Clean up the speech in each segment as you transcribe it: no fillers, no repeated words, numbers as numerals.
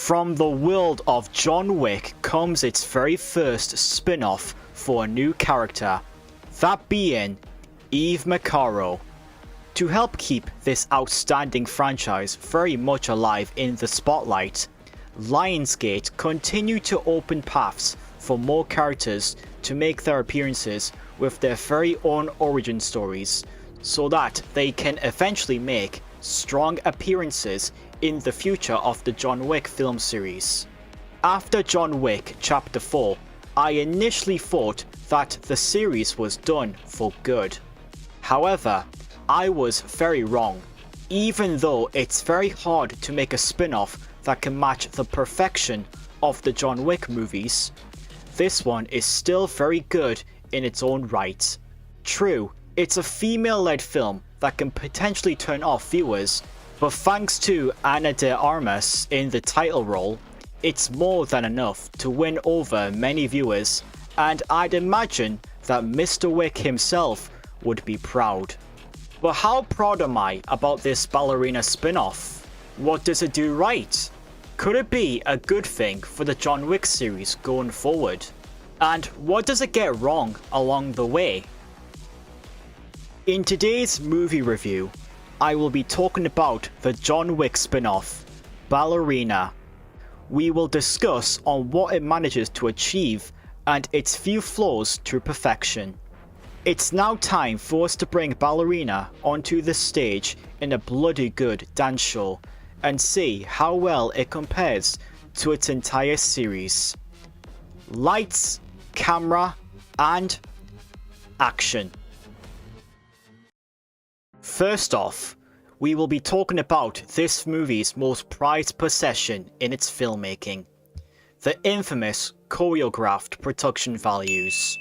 From the world of John Wick comes its very first spin-off for a new character, that being Eve Macarro. To help keep this outstanding franchise very much alive in the spotlight, Lionsgate continue to open paths for more characters to make their appearances with their very own origin stories, so that they can eventually make strong appearances in the future of the John Wick film series. After John Wick Chapter 4, I initially thought that the series was done for good. However, I was very wrong. Even though it's very hard to make a spin-off that can match the perfection of the John Wick movies, this one is still very good in its own right. True, it's a female-led film that can potentially turn off viewers, but thanks to Ana de Armas in the title role, it's more than enough to win over many viewers, and I'd imagine that Mr. Wick himself would be proud. But how proud am I about this Ballerina spin-off? What does it do right? Could it be a good thing for the John Wick series going forward? And what does it get wrong along the way? In today's movie review, I will be talking about the John Wick spin-off, Ballerina. We will discuss on what it manages to achieve and its few flaws to perfection. It's now time for us to bring Ballerina onto the stage in a bloody good dance show and see how well it compares to its entire series. Lights, camera, and action. First off, we will be talking about this movie's most prized possession in its filmmaking, the infamous choreographed production values.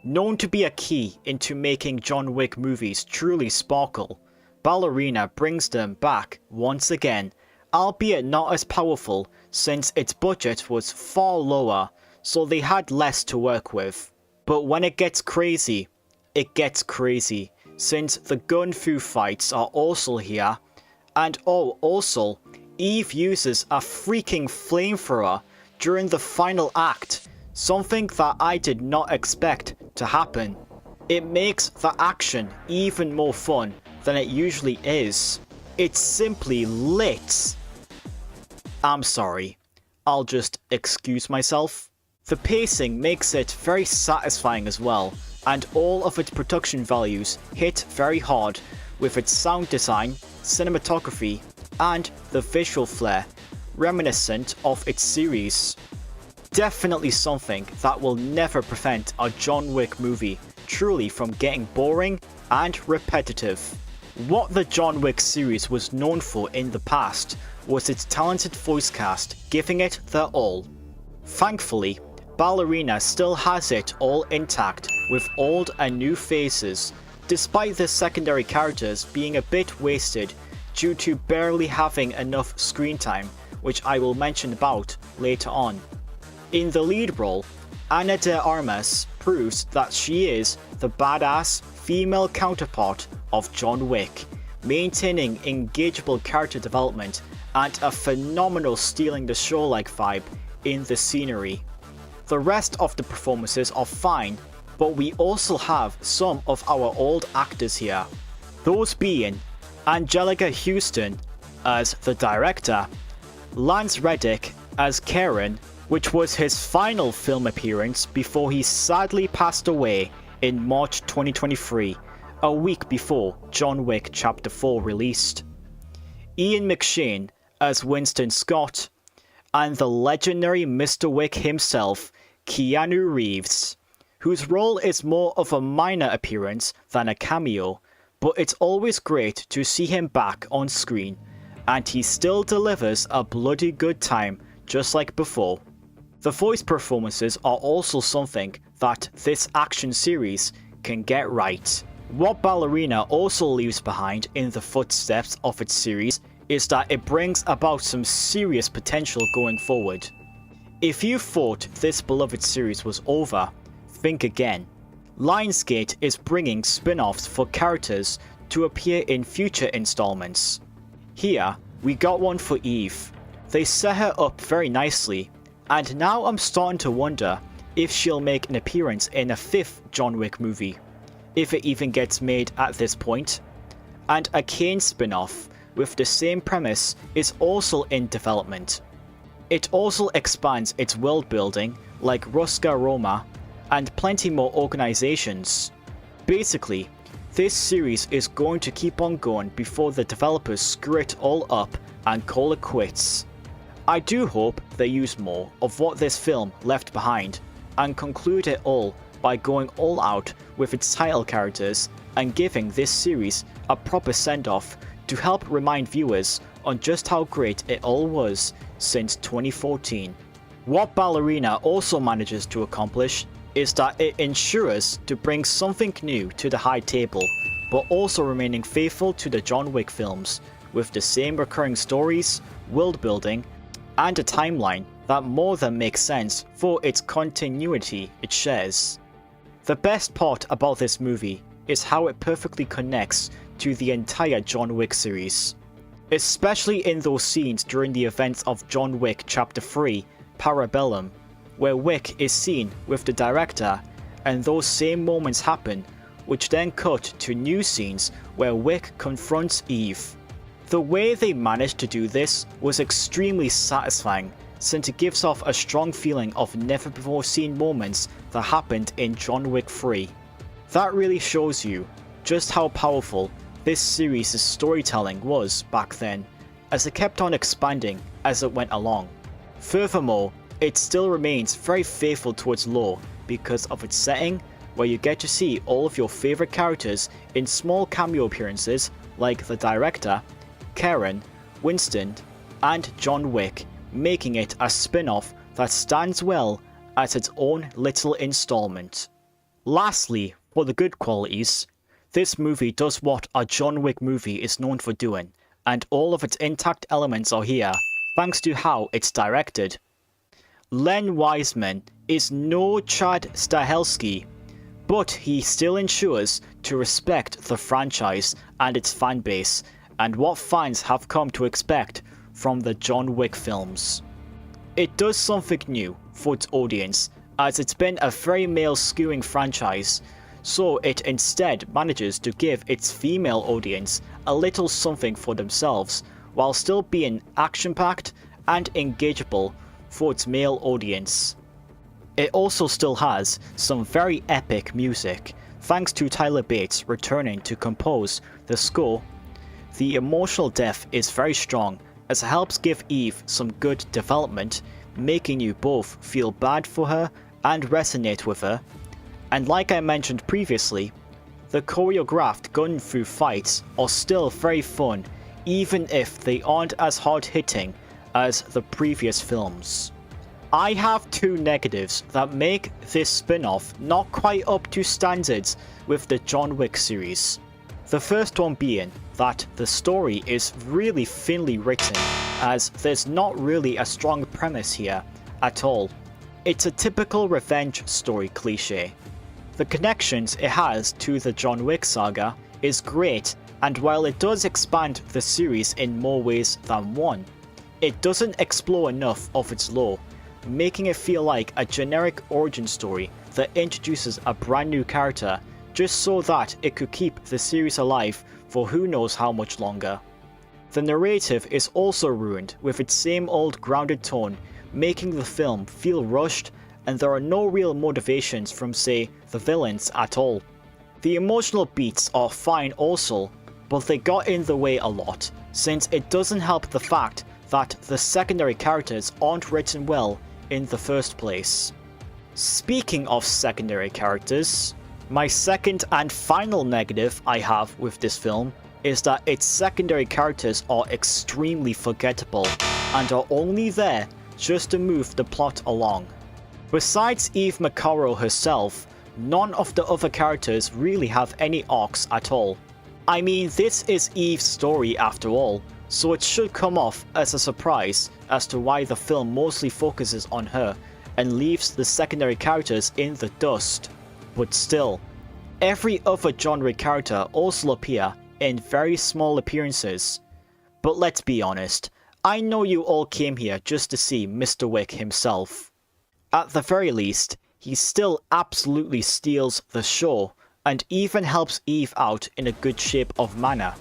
Known to be a key into making John Wick movies truly sparkle, Ballerina brings them back once again, albeit not as powerful since its budget was far lower, so they had less to work with. But when it gets crazy, since the gun fu fights are also here, and also, Eve uses a freaking flamethrower during the final act, something that I did not expect to happen. It makes the action even more fun than it usually is. It's simply lit. I'm sorry, I'll just excuse myself. The pacing makes it very satisfying as well, and all of its production values hit very hard with its sound design, cinematography, and the visual flair reminiscent of its series. Definitely something that will never prevent a John Wick movie truly from getting boring and repetitive. What the John Wick series was known for in the past was its talented voice cast giving it their all. Thankfully, Ballerina still has it all intact with old and new faces, despite the secondary characters being a bit wasted due to barely having enough screen time, which I will mention about later on. In the lead role, Ana de Armas proves that she is the badass female counterpart of John Wick, maintaining engageable character development and a phenomenal stealing the show-like vibe in the scenery. The rest of the performances are fine, but we also have some of our old actors here, those being Angelica Houston as the director, Lance Reddick as Karen, which was his final film appearance before he sadly passed away in March 2023, a week before John Wick Chapter 4 released, Ian McShane as Winston Scott, and the legendary Mr. Wick himself, Keanu Reeves, whose role is more of a minor appearance than a cameo, but it's always great to see him back on screen, and he still delivers a bloody good time just like before. The voice performances are also something that this action series can get right. What Ballerina also leaves behind in the footsteps of its series is that it brings about some serious potential going forward. If you thought this beloved series was over, think again. Lionsgate is bringing spin-offs for characters to appear in future installments. Here, we got one for Eve, They set her up very nicely, and now I'm starting to wonder if she'll make an appearance in a 5th John Wick movie, if it even gets made at this point. And a Kane spin-off with the same premise is also in development. It also expands its world building like Ruska Roma and plenty more organizations. Basically, this series is going to keep on going before the developers screw it all up and call it quits. I do hope they use more of what this film left behind and conclude it all by going all out with its title characters and giving this series a proper send-off to help remind viewers on just how great it all was since 2014. What Ballerina also manages to accomplish is that it ensures to bring something new to the high table, but also remaining faithful to the John Wick films, with the same recurring stories, world building, and a timeline that more than makes sense for its continuity it shares. The best part about this movie is how it perfectly connects to the entire John Wick series, especially in those scenes during the events of John Wick Chapter 3, Parabellum, where Wick is seen with the director, and those same moments happen, which then cut to new scenes where Wick confronts Eve. The way they managed to do this was extremely satisfying, since it gives off a strong feeling of never before seen moments that happened in John Wick 3. That really shows you just how powerful this series' storytelling was back then, as it kept on expanding as it went along. Furthermore, it still remains very faithful to its lore because of its setting, where you get to see all of your favourite characters in small cameo appearances like the director, Karen, Winston, and John Wick, making it a spin-off that stands well as its own little installment. Lastly, for the good qualities, this movie does what a John Wick movie is known for doing, and all of its intact elements are here, thanks to how it's directed. Len Wiseman is no Chad Stahelski, but he still ensures to respect the franchise and its fanbase, and what fans have come to expect from the John Wick films. It does something new for its audience, as it's been a very male-skewing franchise, so it instead manages to give its female audience a little something for themselves, while still being action-packed and engageable for its male audience. It also still has some very epic music, thanks to Tyler Bates returning to compose the score. The emotional depth is very strong, as it helps give Eve some good development, making you both feel bad for her and resonate with her. And like I mentioned previously, the choreographed gun-fu fights are still very fun, even if they aren't as hard-hitting as the previous films. I have two negatives that make this spin-off not quite up to standards with the John Wick series. The first one being that the story is really thinly written, as there's not really a strong premise here at all. It's a typical revenge story cliché. The connections it has to the John Wick saga is great, and while it does expand the series in more ways than one, it doesn't explore enough of its lore, making it feel like a generic origin story that introduces a brand new character just so that it could keep the series alive for who knows how much longer. The narrative is also ruined with its same old grounded tone, making the film feel rushed, and there are no real motivations from, say, the villains at all. The emotional beats are fine also, but they got in the way a lot, since it doesn't help the fact that the secondary characters aren't written well in the first place. Speaking of secondary characters, my second and final negative I have with this film is that its secondary characters are extremely forgettable and are only there just to move the plot along. Besides Eve Macarro herself, none of the other characters really have any arcs at all. I mean, this is Eve's story after all, so it should come off as a surprise as to why the film mostly focuses on her and leaves the secondary characters in the dust. But still, every other genre character also appear in very small appearances. But let's be honest, I know you all came here just to see Mr. Wick himself. At the very least, he still absolutely steals the show and even helps Eve out in a good shape of manner.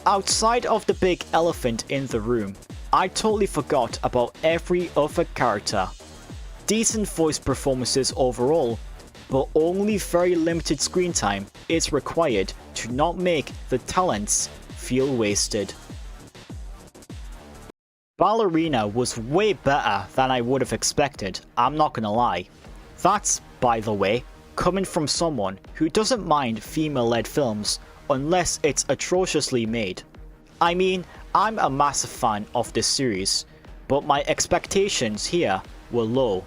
Outside of the big elephant in the room, I totally forgot about every other character. Decent voice performances overall, but only very limited screen time is required to not make the talents feel wasted. Ballerina was way better than I would have expected, I'm not gonna lie. That's, by the way, coming from someone who doesn't mind female-led films unless it's atrociously made. I mean, I'm a massive fan of this series, but my expectations here were low.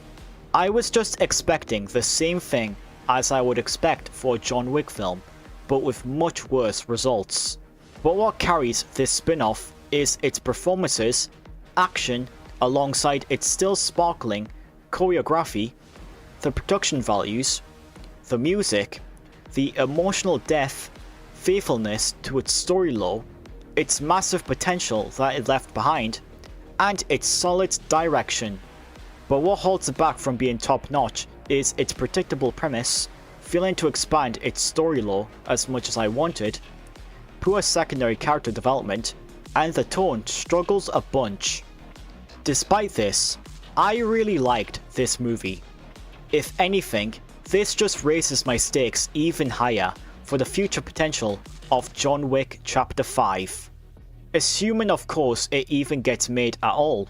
I was just expecting the same thing as I would expect for a John Wick film, but with much worse results. But what carries this spin-off is its performances, action, alongside its still sparkling choreography, the production values, the music, the emotional depth, faithfulness to its story lore, its massive potential that it left behind, and its solid direction. But what holds it back from being top notch is its predictable premise, failing to expand its story lore as much as I wanted, poor secondary character development, and the tone struggles a bunch. Despite this, I really liked this movie. If anything, this just raises my stakes even higher for the future potential of John Wick Chapter 5. Assuming of course it even gets made at all.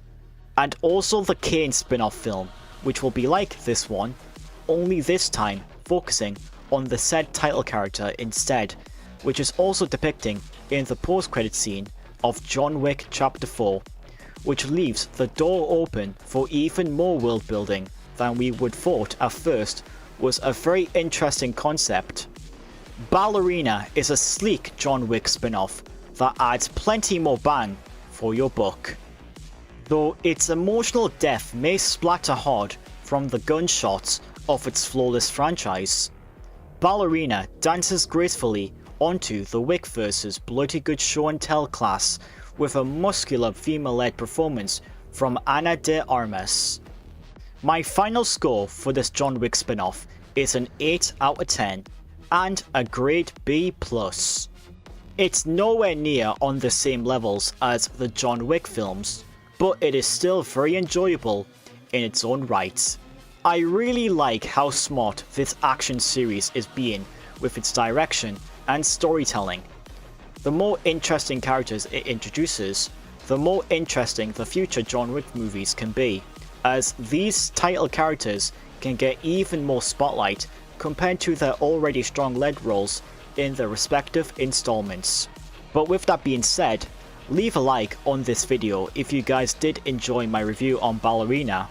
And also the Kane spin-off film, which will be like this one, only this time focusing on the said title character instead, which is also depicting in the post-credit scene of John Wick Chapter 4, which leaves the door open for even more world building than we would thought at first was a very interesting concept. Ballerina is a sleek John Wick spin-off that adds plenty more bang for your buck. Though its emotional depth may splatter hard from the gunshots of its flawless franchise, Ballerina dances gracefully onto the Wick vs Bloody Good Show and Tell class with a muscular female-led performance from Ana de Armas. My final score for this John Wick spin-off is an 8 out of 10 and a grade B+. It's nowhere near on the same levels as the John Wick films, but it is still very enjoyable in its own right. I really like how smart this action series is being with its direction and storytelling. The more interesting characters it introduces, the more interesting the future John Wick movies can be, as these title characters can get even more spotlight compared to their already strong lead roles in their respective installments. But with that being said, leave a like on this video if you guys did enjoy my review on Ballerina,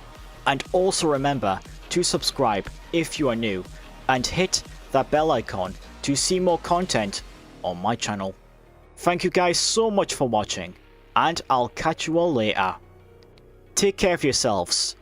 and also remember to subscribe if you are new, and hit that bell icon to see more content on my channel. Thank you guys so much for watching, and I'll catch you all later. Take care of yourselves,